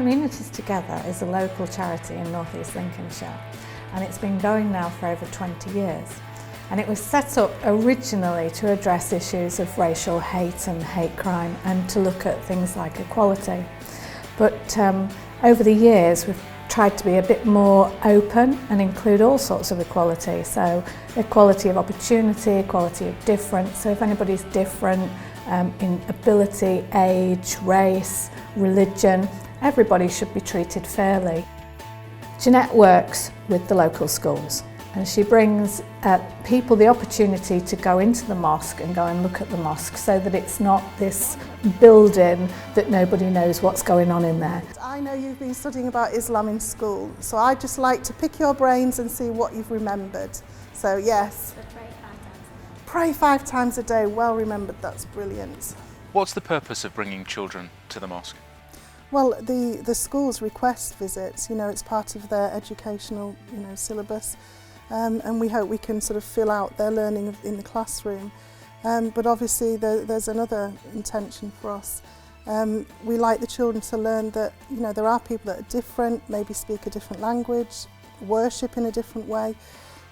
Communities Together is a local charity in North East Lincolnshire, and it's been going now for over 20 years. And it was set up originally to address issues of racial hate and hate crime and to look at things like equality. But over the years we've tried to be a bit more open and include all sorts of equality. So equality of opportunity, equality of difference. So if anybody's different in ability, age, race, religion, everybody should be treated fairly. Janette works with the local schools, and she brings people the opportunity to go into the mosque and go and look at the mosque, so that it's not this building that nobody knows what's going on in there. I know you've been studying about Islam in school, so I'd just like to pick your brains and see what you've remembered. So yes. So pray 5 times a day. Pray 5 times a day, well remembered, that's brilliant. What's the purpose of bringing children to the mosque? Well, the schools request visits, it's part of their educational, syllabus. And we hope we can sort of fill out their learning in the classroom. But obviously there's another intention for us. We like the children to learn that there are people that are different, maybe speak a different language, worship in a different way,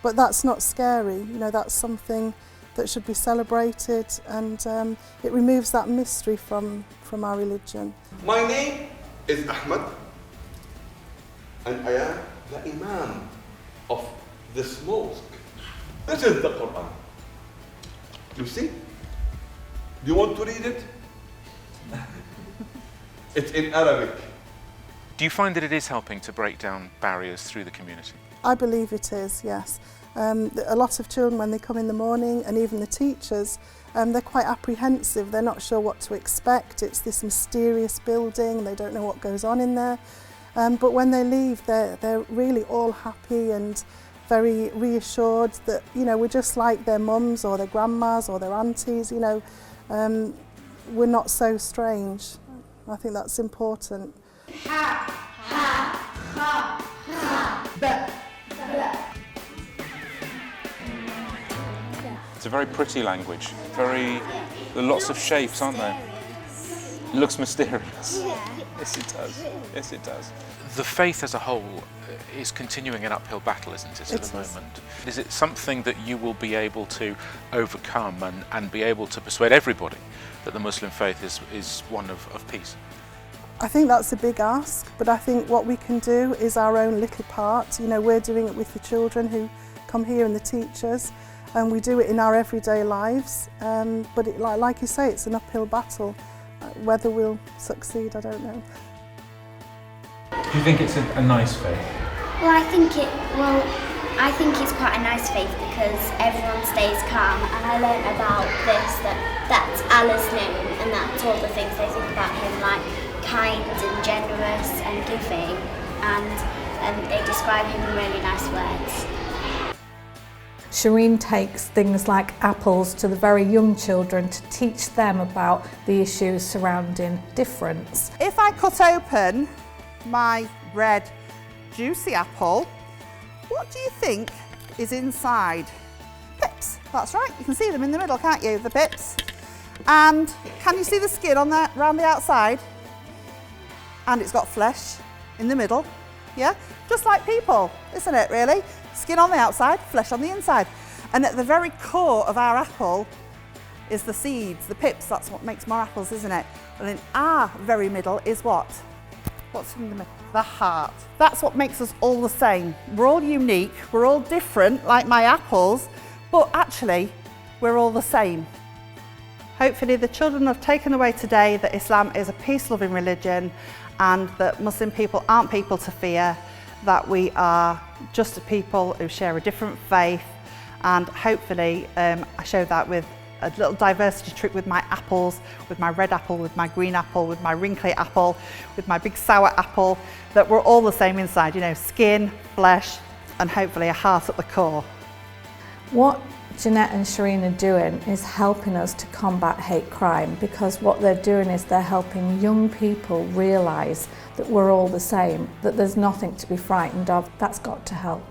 but that's not scary. That's something that should be celebrated, and it removes that mystery from our religion. My name is Ahmed, and I am the Imam of this mosque. This is the Quran. You see? Do you want to read it? It's in Arabic. Do you find that it is helping to break down barriers through the community? I believe it is, yes. A lot of children, when they come in the morning, and even the teachers, they're quite apprehensive. They're not sure what to expect. It's this mysterious building. They don't know what goes on in there. But when they leave, they're really all happy and very reassured that we're just like their mums or their grandmas or their aunties. We're not so strange. I think that's important. Ha, ha, ha, ha. Ba, ba. It's a very pretty language. There are lots of shapes, aren't there? It looks mysterious. Yes, it does. Yes, it does. The faith as a whole is continuing an uphill battle, isn't it, at the moment? Is it something that you will be able to overcome and be able to persuade everybody that the Muslim faith is one of peace? I think that's a big ask, but I think what we can do is our own little part. We're doing it with the children who come here and the teachers, and we do it in our everyday lives. But like you say, it's an uphill battle. Whether we'll succeed, I don't know. Do you think it's a nice faith? Well, I think it's quite a nice faith because everyone stays calm, and I learnt about this, that's Allah's name, and that's all the things they think about him, like kind and generous and giving, and they describe him in really nice words. Shereen takes things like apples to the very young children to teach them about the issues surrounding difference. If I cut open my red juicy apple, what do you think is inside? Pips, that's right, you can see them in the middle, can't you, the pips? And can you see the skin on that, around the outside? And it's got flesh in the middle, yeah? Just like people, isn't it really? Skin on the outside, flesh on the inside. And at the very core of our apple is the seeds, the pips. That's what makes more apples, isn't it? And in our very middle is what? What's in the middle? The heart. That's what makes us all the same. We're all unique, we're all different, like my apples, but actually, we're all the same. Hopefully the children have taken away today that Islam is a peace-loving religion, and that Muslim people aren't people to fear, that we are just a people who share a different faith, and hopefully I show that with a little diversity trick with my apples, with my red apple, with my green apple, with my wrinkly apple, with my big sour apple, that we're all the same inside, skin, flesh, and hopefully a heart at the core. What Janette and Shereen are doing is helping us to combat hate crime, because what they're doing is they're helping young people realise that we're all the same, that there's nothing to be frightened of. That's got to help.